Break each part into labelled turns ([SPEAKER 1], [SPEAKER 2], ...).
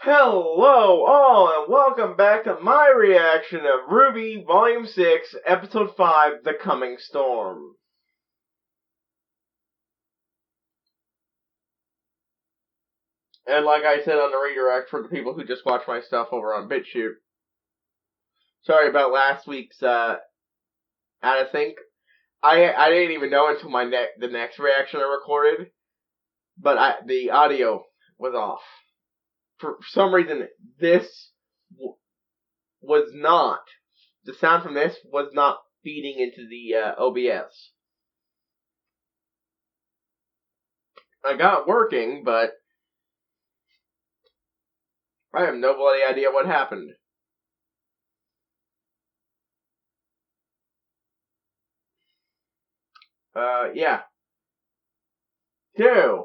[SPEAKER 1] Hello all and welcome back to my reaction of RWBY Volume 6, Episode 5, The Coming Storm. And like I said on the redirect for the people who just watch my stuff over on BitChute, sorry about last week's out of sync. I didn't even know until the next reaction I recorded, but the audio was off. For some reason, this was not, the sound from this was not feeding into the OBS. I got it working, but I have no bloody idea what happened. Yeah. Two.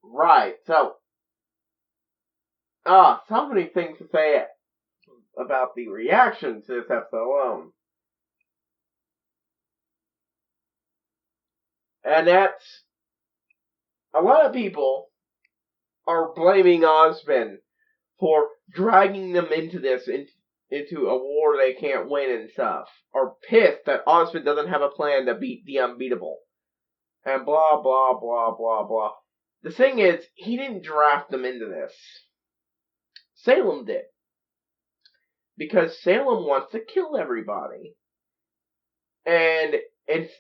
[SPEAKER 1] Right, so, so many things to say about the reaction to this episode alone. And that's, a lot of people are blaming Osmond for dragging them into this, into a war they can't win and stuff. Are pissed that Osmond doesn't have a plan to beat the unbeatable. And blah, blah, blah, blah, blah. The thing is, he didn't draft them into this. Salem did. Because Salem wants to kill everybody. And it's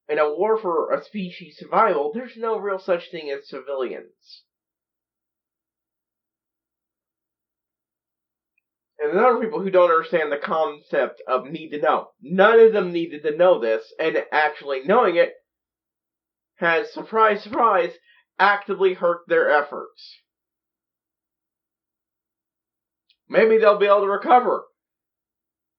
[SPEAKER 1] in a war for a species survival, there's no real such thing as civilians. And there are people who don't understand the concept of need to know. None of them needed to know this, and actually knowing it has, surprise, surprise, actively hurt their efforts. Maybe they'll be able to recover.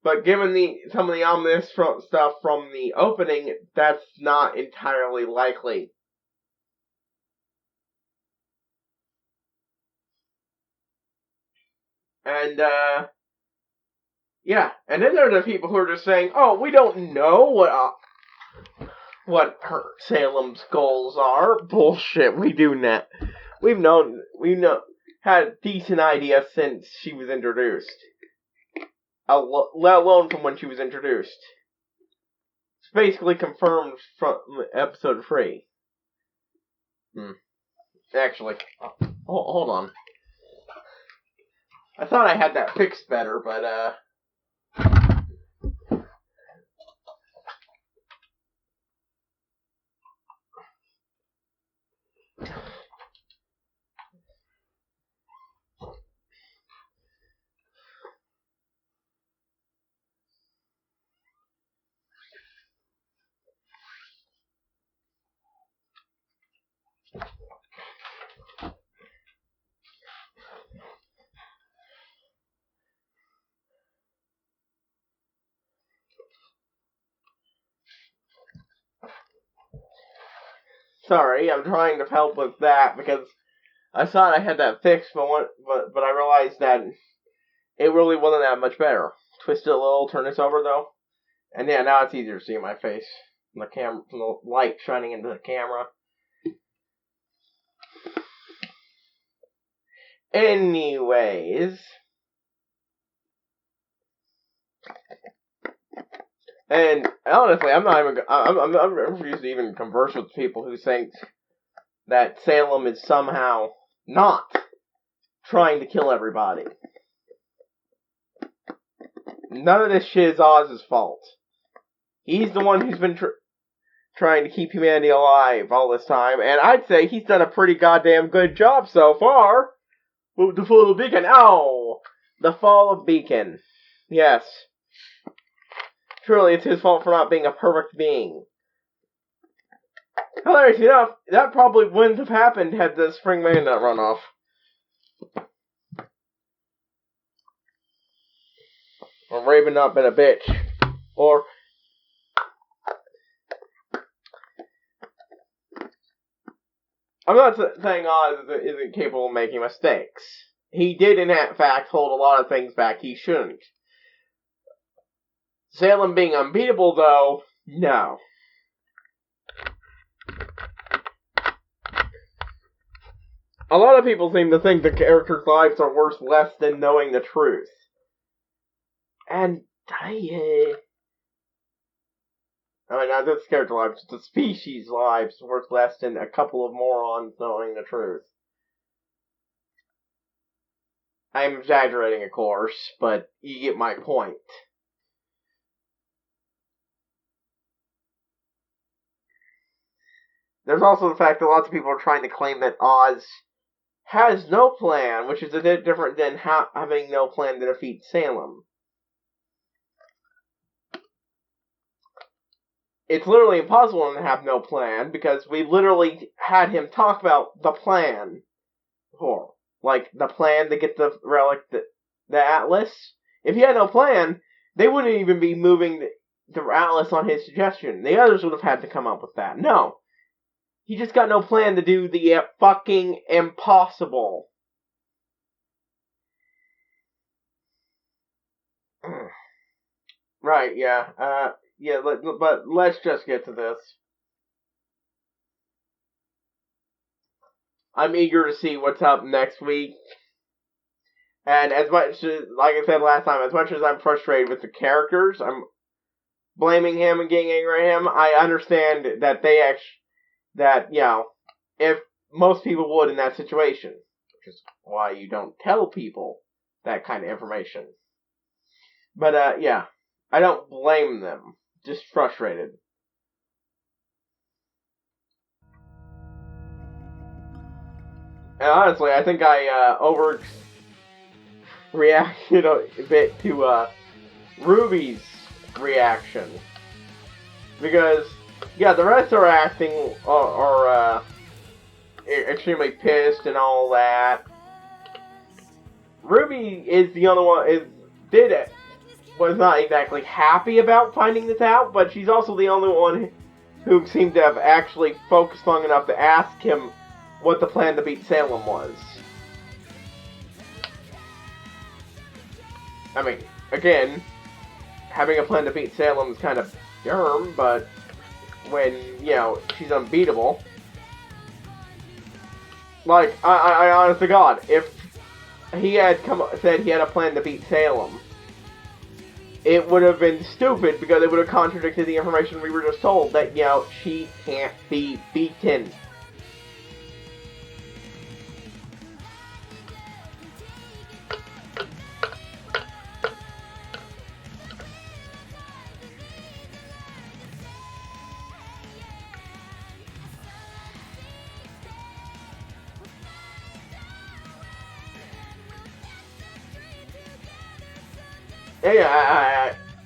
[SPEAKER 1] But given some of the ominous stuff from the opening, that's not entirely likely. And, yeah. And then there are the people who are just saying, oh, we don't know what Salem's goals are. Bullshit, we do not. We've had a decent idea since she was introduced. Let alone from when she was introduced. It's basically confirmed from episode 3. Actually, hold on. I thought I had that fixed better, but, sorry, I'm trying to help with that because I thought I had that fixed, but I realized that it really wasn't that much better. Twist it a little, turn this over though, and yeah, now it's easier to see my face from the light shining into the camera. Anyways, and honestly, I'm refused to even converse with people who think that Salem is somehow not trying to kill everybody. None of this shit is Oz's fault. He's the one who's been trying to keep humanity alive all this time, and I'd say he's done a pretty goddamn good job so far. With the fall of Beacon. Ow! The fall of Beacon. Yes. Truly, it's his fault for not being a perfect being. Hilarious enough, that probably wouldn't have happened had the Spring Man not run off. Or Raven not been a bitch. Or I'm not saying Oz isn't capable of making mistakes. He did, in fact, hold a lot of things back he shouldn't. Salem being unbeatable, though, no. A lot of people seem to think the characters' lives are worth less than knowing the truth. And, I mean, not just character lives, the species' lives worth less than a couple of morons knowing the truth. I'm exaggerating, of course, but you get my point. There's also the fact that lots of people are trying to claim that Oz has no plan, which is a bit different than having no plan to defeat Salem. It's literally impossible to have no plan, because we literally had him talk about the plan before. Like, the plan to get the relic, the Atlas. If he had no plan, they wouldn't even be moving the Atlas on his suggestion. The others would have had to come up with that. No. He just got no plan to do the fucking impossible. Right, yeah. But let's just get to this. I'm eager to see what's up next week. And as much as, like I said last time, as much as I'm frustrated with the characters, I'm blaming him and getting angry at him, I understand that if most people would in that situation, which is why you don't tell people that kind of information. But, I don't blame them, just frustrated. And honestly, I think I overreacted a bit to Ruby's reaction. Because, the rest are acting are extremely pissed and all that. Ruby is the only one was not exactly happy about finding this out, but she's also the only one who seemed to have actually focused long enough to ask him what the plan to beat Salem was. I mean, again, having a plan to beat Salem is kind of dumb, but when, she's unbeatable. Like, I honest to God, if he had said he had a plan to beat Salem, it would have been stupid because it would have contradicted the information we were just told that, she can't be beaten.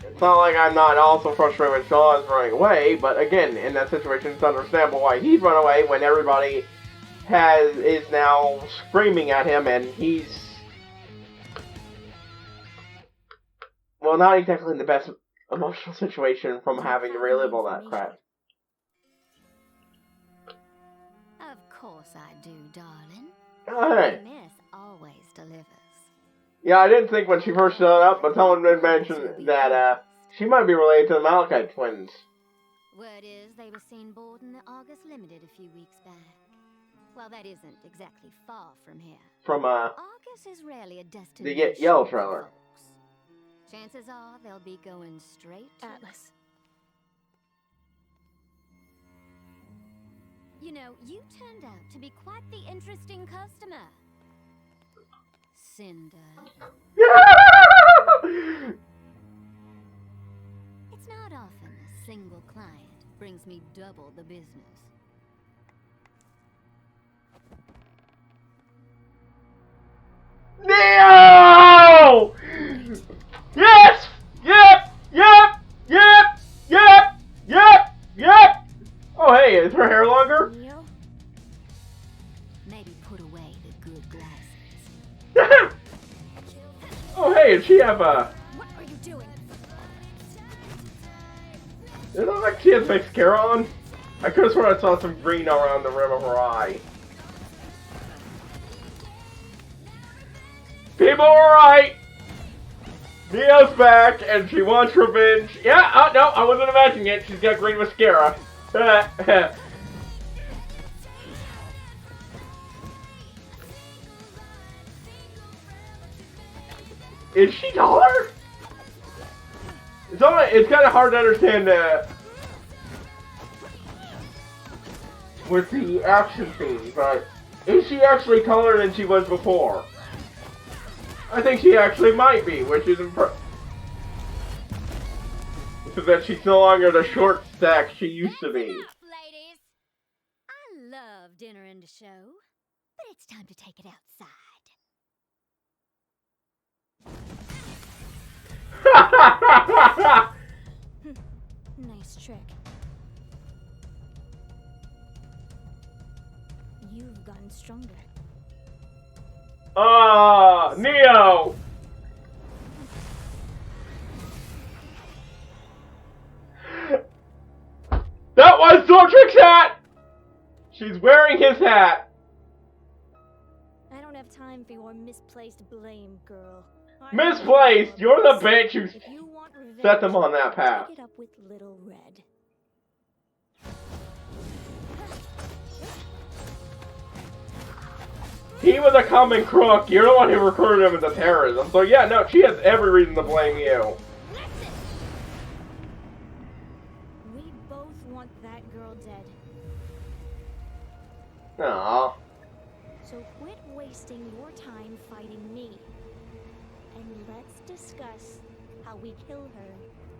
[SPEAKER 1] It's not like I'm not also frustrated when Sean's running away, but again, in that situation, it's understandable why he'd run away when everybody is now screaming at him, and he's, well, not exactly in the best emotional situation from having to relive all that crap.
[SPEAKER 2] Of course I do, darling.
[SPEAKER 1] Alright.
[SPEAKER 2] Miss always delivers.
[SPEAKER 1] Yeah, I didn't think when she first showed up, but someone did mention that, she might be related to the Malachite twins.
[SPEAKER 2] Word is they were seen boarding the August Limited a few weeks back. Well, that isn't exactly far from here.
[SPEAKER 1] From,
[SPEAKER 2] August is rarely a destination.
[SPEAKER 1] The Yellow trailer.
[SPEAKER 2] Chances are they'll be going straight to Atlas. You know, you turned out to be quite the interesting customer. Cinder. It's not often a single client brings me double the business.
[SPEAKER 1] No! Yes! Yep! Oh, hey, is her hair longer?
[SPEAKER 2] Maybe put away the good glasses.
[SPEAKER 1] Oh, hey, does she have a...
[SPEAKER 2] What are you doing?
[SPEAKER 1] It looks like she has mascara on. I could have sworn I saw some green around the rim of her eye. People are right! Mia's back, and she wants revenge. Yeah, no, I wasn't imagining it. She's got green mascara. Is she taller? It's kind of hard to understand with the action scenes, but is she actually taller than she was before? I think she actually might be, which is impressive. So that she's no longer the short stack she used to be.
[SPEAKER 2] Enough, ladies. I love dinner and a show, but it's time to take it outside. Nice trick. You've gotten stronger.
[SPEAKER 1] Neo! That was Zortrik's hat! She's wearing his hat.
[SPEAKER 2] I don't have time for your misplaced blame, girl.
[SPEAKER 1] Misplaced? You're the bitch who
[SPEAKER 2] If you want revenge,
[SPEAKER 1] set them on that path.
[SPEAKER 2] take it up with Little Red.
[SPEAKER 1] He was a common crook. You're the one who recruited him as a terrorism. So yeah, no, she has every reason to blame you.
[SPEAKER 2] Listen! We both want that girl dead.
[SPEAKER 1] Aww.
[SPEAKER 2] So quit wasting your time fighting me. And let's discuss how we kill her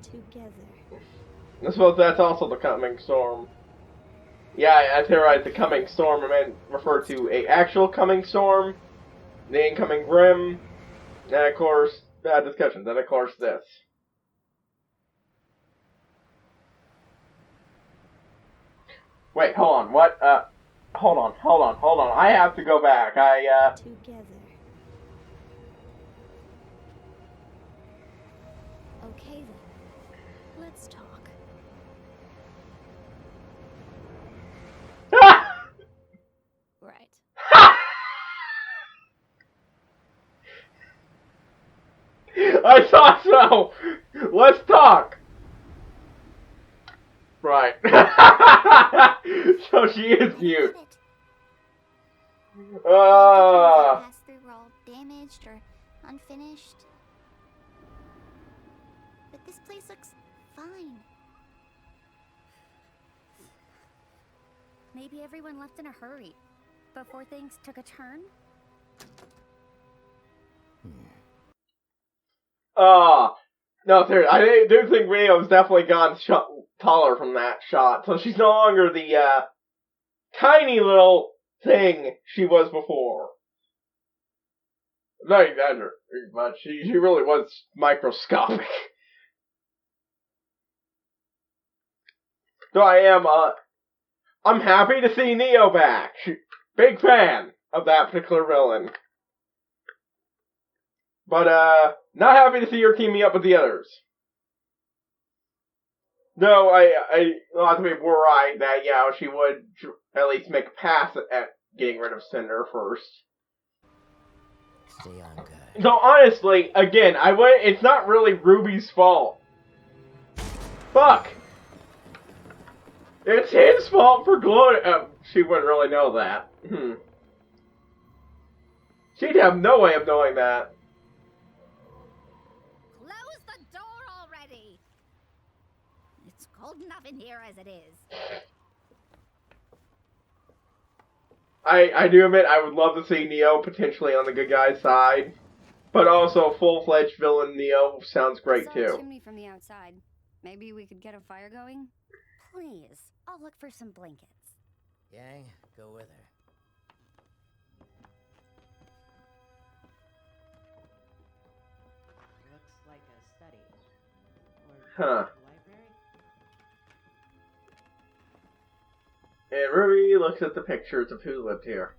[SPEAKER 2] together.
[SPEAKER 1] I suppose that's also the coming storm. Yeah, I theorized the coming storm. I meant refer to a actual coming storm, the incoming grim, and of course, discussions, and of course this. Wait, hold on, what, hold on, I have to go back,
[SPEAKER 2] Together. Okay then, let's talk. Right.
[SPEAKER 1] I thought so! Let's talk! Right. So she is mute.
[SPEAKER 3] The pass through were all damaged or unfinished. But this place looks fine. Maybe everyone left in a hurry before things took a turn?
[SPEAKER 1] No, seriously, I do think Rio's definitely gone taller from that shot. So she's no longer the, tiny little thing she was before. Not exaggerating much. She really was microscopic. So I'm happy to see Neo back. Big fan of that particular villain. But, not happy to see her teaming up with the others. No, I think we're right that, yeah, she would at least make a pass at getting rid of Cinder first.
[SPEAKER 4] Stay on, guy.
[SPEAKER 1] So honestly, again, it's not really Ruby's fault. Fuck! It's his fault for glowing. She wouldn't really know that. She'd have no way of knowing that.
[SPEAKER 3] Close the door already! It's cold enough in here as it is.
[SPEAKER 1] I do admit I would love to see Neo potentially on the good guy's side. But also full-fledged villain Neo sounds great too.
[SPEAKER 5] Chimney from the outside. Maybe we could get a fire going?
[SPEAKER 3] Please, I'll look for some blankets.
[SPEAKER 4] Yang, go with her.
[SPEAKER 6] Looks like a study.
[SPEAKER 1] Huh.
[SPEAKER 6] Library?
[SPEAKER 1] And Ruby looks at the pictures of who lived here.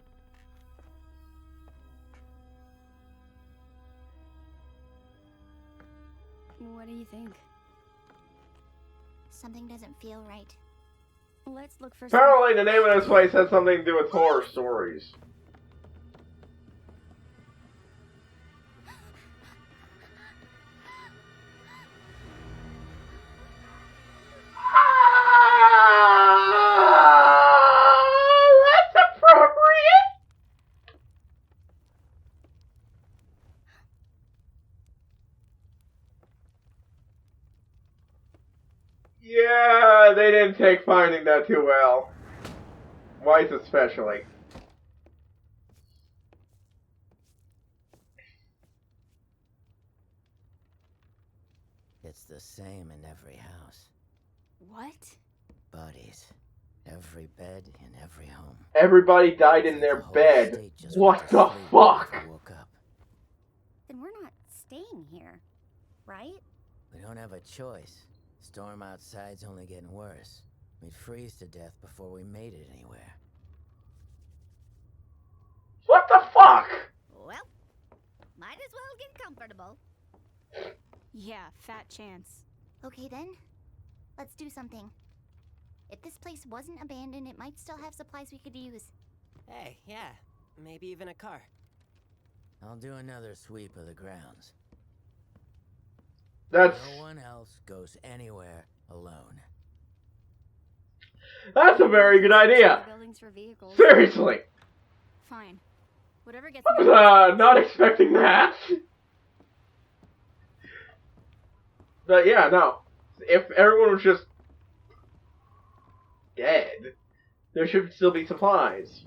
[SPEAKER 5] What do you think?
[SPEAKER 3] Something doesn't feel right.
[SPEAKER 5] Let's look for
[SPEAKER 1] Apparently the name of this place has something to do with horror stories. That's appropriate. Yeah, they didn't take finding that too well. Weiss especially.
[SPEAKER 4] It's the same in every house.
[SPEAKER 5] What?
[SPEAKER 4] Bodies. Every bed in every home.
[SPEAKER 1] Everybody died in
[SPEAKER 4] It's like
[SPEAKER 1] their
[SPEAKER 4] the whole
[SPEAKER 1] bed.
[SPEAKER 4] estate just
[SPEAKER 1] What
[SPEAKER 4] went to
[SPEAKER 1] the
[SPEAKER 4] sleep
[SPEAKER 1] fuck?
[SPEAKER 4] and never woke up.
[SPEAKER 5] Then we're not staying here, right?
[SPEAKER 4] We don't have a choice. Storm outside's only getting worse. We'd freeze to death before we made it anywhere.
[SPEAKER 1] What the fuck?
[SPEAKER 3] Well, might as well get comfortable.
[SPEAKER 5] Yeah, fat chance.
[SPEAKER 2] Okay then, let's do something. If this place wasn't abandoned, it might still have supplies we could use.
[SPEAKER 6] Hey, yeah. Maybe even a car.
[SPEAKER 4] I'll do another sweep of the grounds.
[SPEAKER 1] That's
[SPEAKER 4] No one else goes anywhere alone.
[SPEAKER 1] a very good idea.
[SPEAKER 5] Buildings for vehicles.
[SPEAKER 1] Seriously.
[SPEAKER 5] Fine. Whatever gets
[SPEAKER 1] I
[SPEAKER 5] me.
[SPEAKER 1] was not expecting that. But yeah, no. If everyone was just dead, there should still be supplies.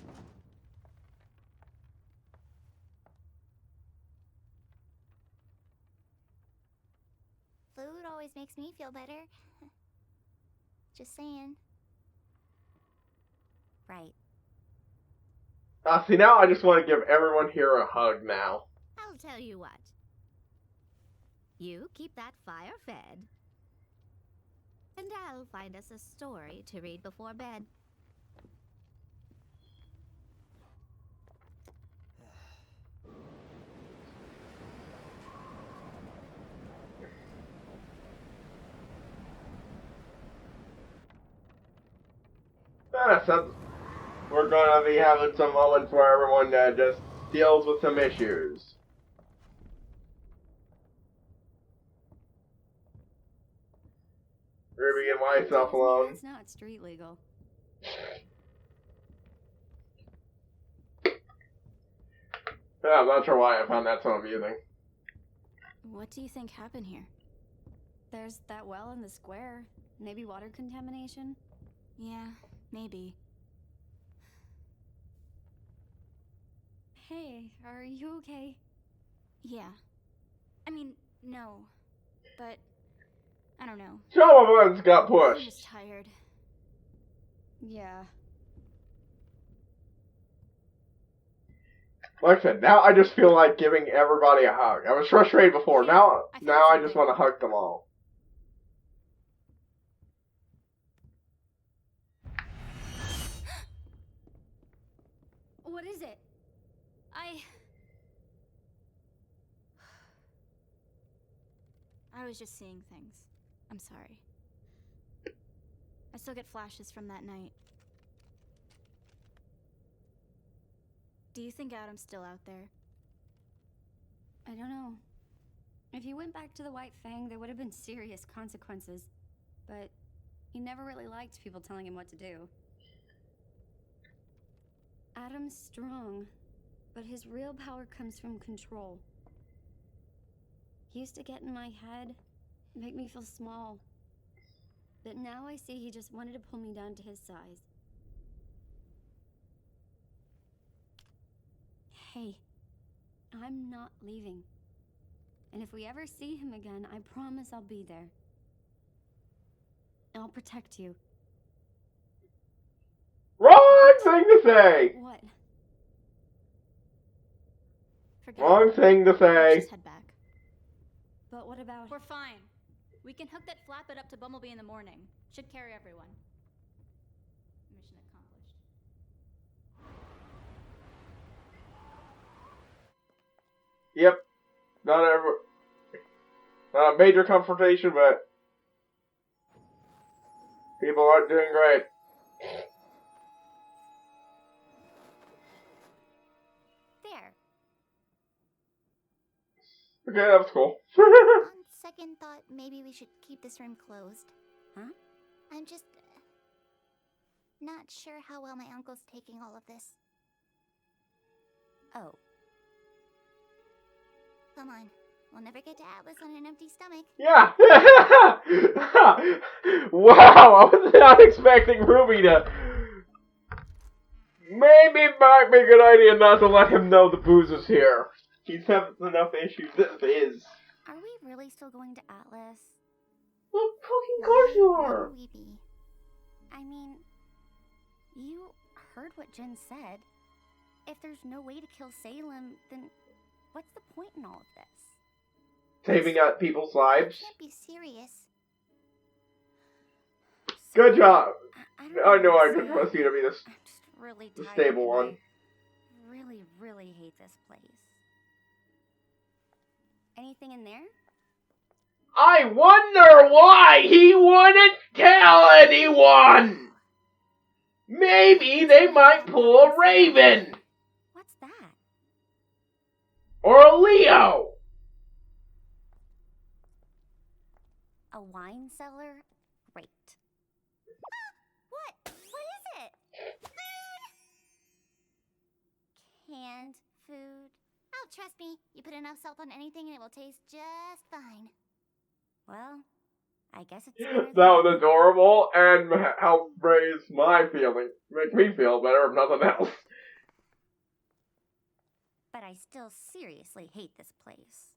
[SPEAKER 2] Food always makes me feel better. Just saying. Right.
[SPEAKER 1] See, now I just want to give everyone here a hug now.
[SPEAKER 3] I'll tell you what. You keep that fire fed. And I'll find us a story to read before bed.
[SPEAKER 1] So we're gonna be having some moments where everyone just deals with some issues. Ruby and myself alone.
[SPEAKER 5] It's not street legal.
[SPEAKER 1] Yeah, I'm not sure why I found that so amusing.
[SPEAKER 5] What do you think happened here? There's that well in the square. Maybe water contamination? Yeah, maybe. Hey, are you okay? Yeah. I mean, no. But, I don't know.
[SPEAKER 1] Some of us got
[SPEAKER 5] I'm
[SPEAKER 1] pushed.
[SPEAKER 5] just tired. Yeah.
[SPEAKER 1] Like I said, now I just feel like giving everybody a hug. I was frustrated before.
[SPEAKER 5] Here,
[SPEAKER 1] Now
[SPEAKER 5] I found
[SPEAKER 1] I just
[SPEAKER 5] something.
[SPEAKER 1] want to hug them all.
[SPEAKER 5] What is it? I was just seeing things. I'm sorry. I still get flashes from that night. Do you think Adam's still out there? I don't know. If he went back to the White Fang, there would have been serious consequences. But he never really liked people telling him what to do. Adam's strong, but his real power comes from control. He used to get in my head, make me feel small. But now I see he just wanted to pull me down to his size. Hey, I'm not leaving. And if we ever see him again, I promise I'll be there. I'll protect you.
[SPEAKER 1] Wrong thing to say!
[SPEAKER 5] What? Forget
[SPEAKER 1] Wrong
[SPEAKER 5] it.
[SPEAKER 1] thing to
[SPEAKER 5] Let's
[SPEAKER 1] say.
[SPEAKER 5] just head back. But what about... We're fine. We can hook that flatbed up to Bumblebee in the morning. Should carry everyone. Mission accomplished.
[SPEAKER 1] Yep. Not a major confrontation, but people aren't doing great.
[SPEAKER 2] There.
[SPEAKER 1] Okay, that was cool.
[SPEAKER 2] On second thought, maybe we should keep this room closed.
[SPEAKER 5] Huh?
[SPEAKER 2] I'm just not sure how well my uncle's taking all of this.
[SPEAKER 5] Oh.
[SPEAKER 2] Come on,
[SPEAKER 3] We'll never get to Atlas on an empty stomach.
[SPEAKER 1] Yeah! Wow, I was not expecting Ruby to... Maybe it might be a good idea not to let him know the booze is here. He's having enough issues as is.
[SPEAKER 3] Are we really still going to Atlas?
[SPEAKER 1] Well, fucking course you are!
[SPEAKER 3] Why wouldn't we be? I mean, you heard what Jen said. If there's no way to kill Salem, then what's the point in all of this?
[SPEAKER 1] Saving out people's lives.
[SPEAKER 3] You can't be serious.
[SPEAKER 1] Good job.
[SPEAKER 3] I
[SPEAKER 1] I know
[SPEAKER 3] what
[SPEAKER 1] I
[SPEAKER 3] to
[SPEAKER 1] could
[SPEAKER 3] say.
[SPEAKER 1] trust you to be
[SPEAKER 3] I'm just really
[SPEAKER 1] the
[SPEAKER 3] tired
[SPEAKER 1] stable
[SPEAKER 3] and
[SPEAKER 1] one.
[SPEAKER 3] I really, really hate this place. Anything in there?
[SPEAKER 1] I wonder why he wouldn't tell anyone! Maybe they might pull a Raven!
[SPEAKER 3] What's that?
[SPEAKER 1] Or a Leo!
[SPEAKER 3] A wine cellar? Great. What? What is it? Food! Canned food. Oh, trust me, you put enough salt on anything and it will taste just fine. Well, I guess it's better
[SPEAKER 1] That
[SPEAKER 3] than
[SPEAKER 1] was
[SPEAKER 3] nothing.
[SPEAKER 1] adorable and helped raise my feeling. Make me feel better if nothing else.
[SPEAKER 3] But I still seriously hate this place.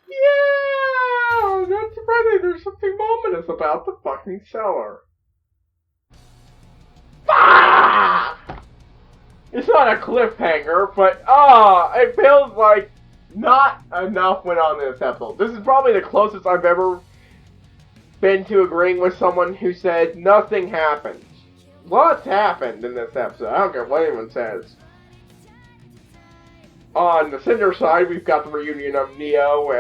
[SPEAKER 1] Yeah! Not surprising, there's something ominous about the fucking cellar. Ah! It's not a cliffhanger, but it feels like not enough went on in this episode. This is probably the closest I've ever been to agreeing with someone who said nothing happened. Lots happened in this episode. I don't care what anyone says. On the Cinder side, we've got the reunion of Neo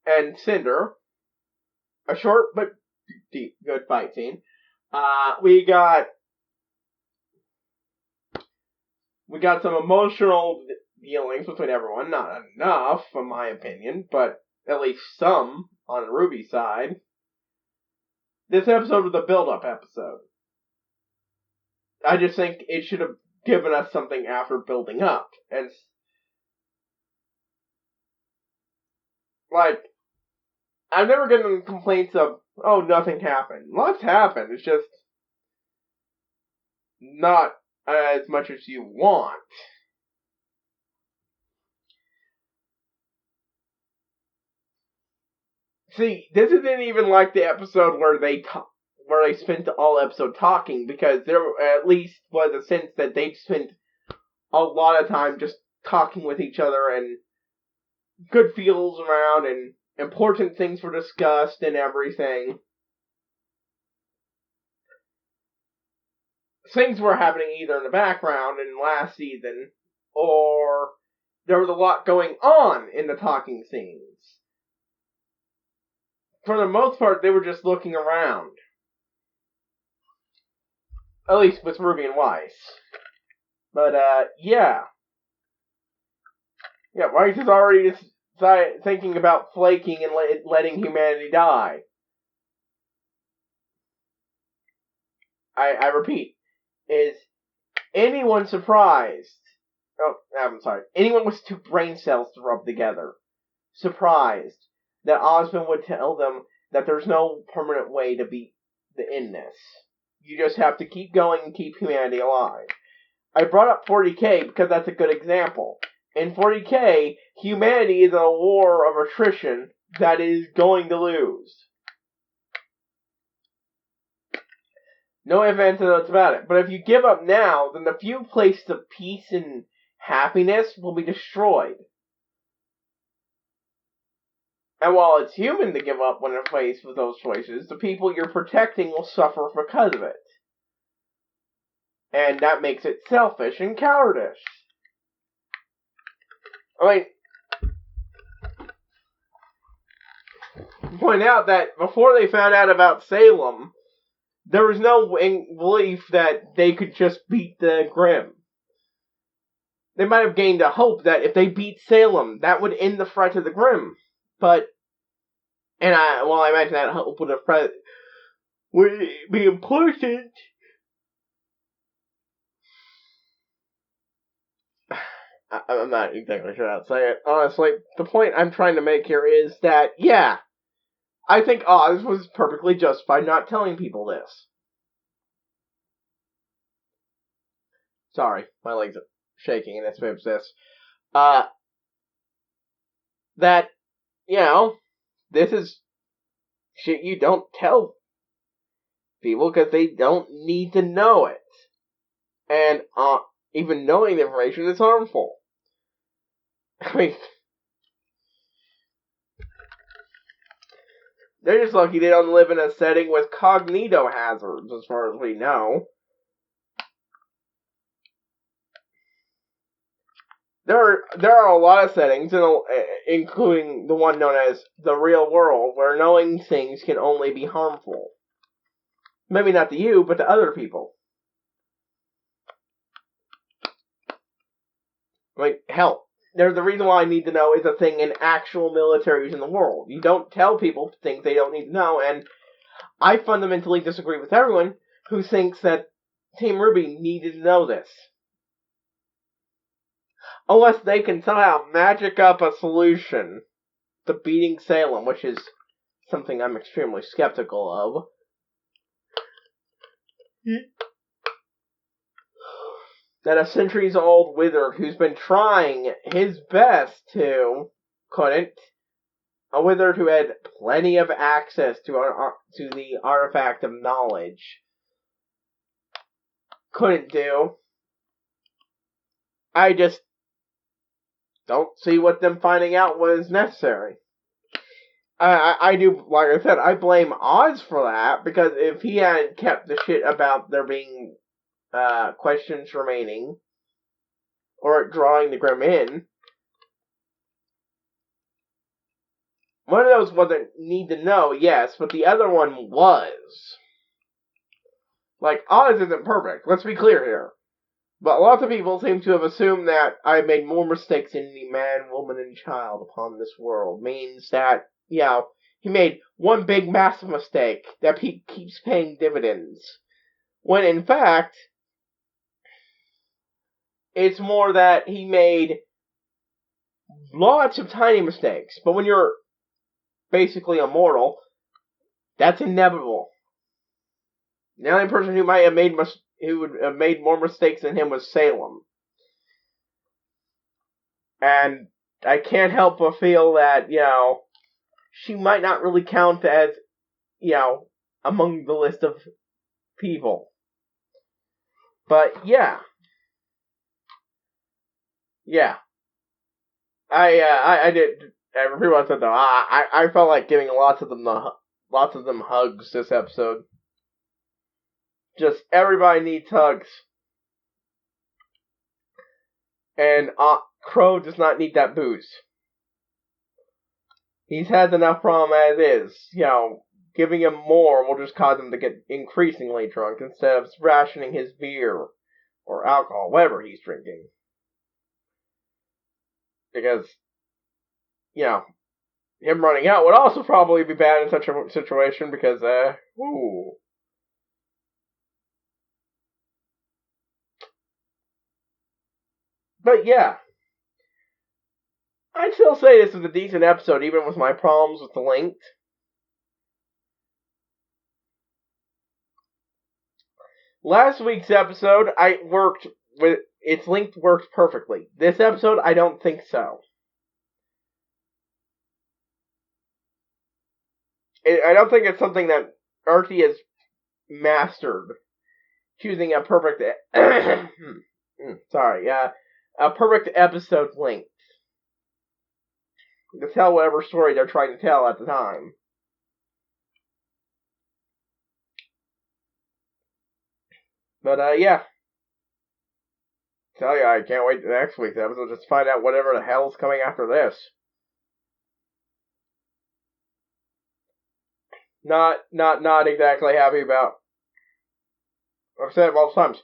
[SPEAKER 1] and Cinder. A short but deep, good fight scene. We got some emotional dealings between everyone. Not enough, in my opinion, but at least some on the Ruby side. This episode was a build-up episode. I just think it should have given us something after building up. And, like, I've never gotten complaints of, oh, nothing happened. Lots happened. It's just not as much as you want. See, this isn't even like the episode where they spent all episode talking, because there at least was a sense that they'd spent a lot of time just talking with each other, and good feels around, and important things were discussed and everything. Things were happening either in the background in last season, or there was a lot going on in the talking scenes. For the most part, they were just looking around. At least with Ruby and Weiss. But, yeah. Yeah, Weiss is already thinking about flaking and letting humanity die. I repeat. Is anyone surprised? Oh, I'm sorry. Anyone with two brain cells to rub together surprised that Osmond would tell them that there's no permanent way to beat the illness. You just have to keep going and keep humanity alive. I brought up 40K because that's a good example. In 40K, humanity is in a war of attrition that is going to lose. No ifs, ands, and buts about it. But if you give up now, then the few places of peace and happiness will be destroyed. And while it's human to give up when faced with those choices, the people you're protecting will suffer because of it. And that makes it selfish and cowardice. I mean, point out that before they found out about Salem, there was no belief that they could just beat the Grimm. They might have gained a hope that if they beat Salem, that would end the threat of the Grimm. But, I imagine that hope would be important, I'm not exactly sure how to say it. Honestly, the point I'm trying to make here is that, yeah, I think Oz was perfectly justified not telling people this. Sorry, my legs are shaking and it's this. That, this is shit you don't tell people because they don't need to know it. And, even knowing the information is harmful. I mean, they're just lucky they don't live in a setting with cognito hazards, as far as we know. There are a lot of settings, including the one known as the real world, where knowing things can only be harmful. Maybe not to you, but to other people. Like, hell, there's the reason why I need to know is a thing in actual militaries in the world. You don't tell people things they don't need to know, and I fundamentally disagree with everyone who thinks that Team RWBY needed to know this. Unless they can somehow magic up a solution to beating Salem, which is something I'm extremely skeptical of. That a centuries-old wizard who's been trying his best couldn't. A wizard who had plenty of access to the artifact of knowledge couldn't do. I just don't see what them finding out was necessary. I do, like I said, I blame Oz for that, because if he hadn't kept the shit about there being questions remaining, or drawing the Grim in, one of those wasn't need to know, yes, but the other one was. Like, Oz isn't perfect, let's be clear here. But lots of people seem to have assumed that I made more mistakes than any man, woman, and child upon this world. Means that, he made one big massive mistake that keeps paying dividends. When in fact, it's more that he made lots of tiny mistakes. But when you're basically immortal, that's inevitable. The only person who might have who would have made more mistakes than him was Salem. And I can't help but feel that, she might not really count as, among the list of people. But, yeah. I did. Everyone said though. I felt like giving lots of them hugs this episode. Just everybody needs hugs, and Crow does not need that booze. He's had enough problem as is. Giving him more will just cause him to get increasingly drunk instead of rationing his beer or alcohol, whatever he's drinking. Because, him running out would also probably be bad in such a situation because, ooh. But yeah. I'd still say this was a decent episode, even with my problems with the length. Last week's episode, its length worked perfectly. This episode, I don't think so. I don't think it's something that RT has mastered. Choosing a perfect, a perfect episode length to tell whatever story they're trying to tell at the time. But, yeah. Tell you, I can't wait to next week's episode just to find out whatever the hell's coming after this. Not exactly happy about... I've said it multiple times.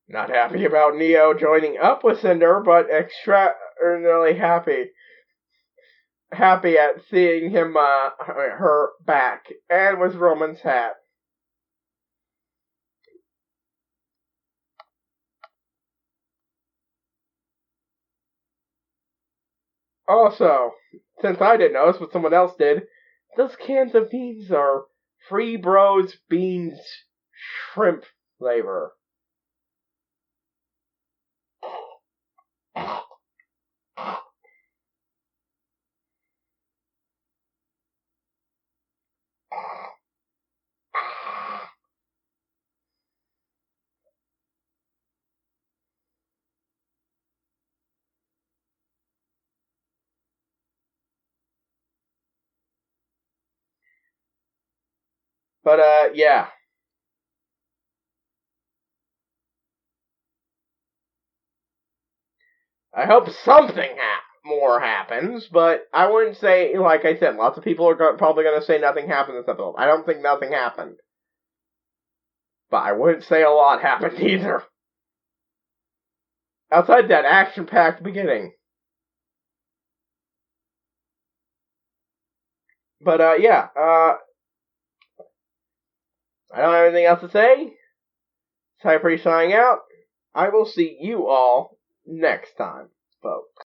[SPEAKER 1] Not happy about Neo joining up with Cinder, but extraordinarily happy at seeing him, her back, and with Roman's hat. Also, since I didn't notice, but someone else did, those cans of beans are Free Bros Beans Shrimp flavor. But, yeah. I hope something more happens, but I wouldn't say, like I said, lots of people are probably going to say nothing happened in this episode. I don't think nothing happened. But I wouldn't say a lot happened either. Outside that action-packed beginning. But, yeah, I don't have anything else to say. HighPriest signing out. I will see you all next time, folks.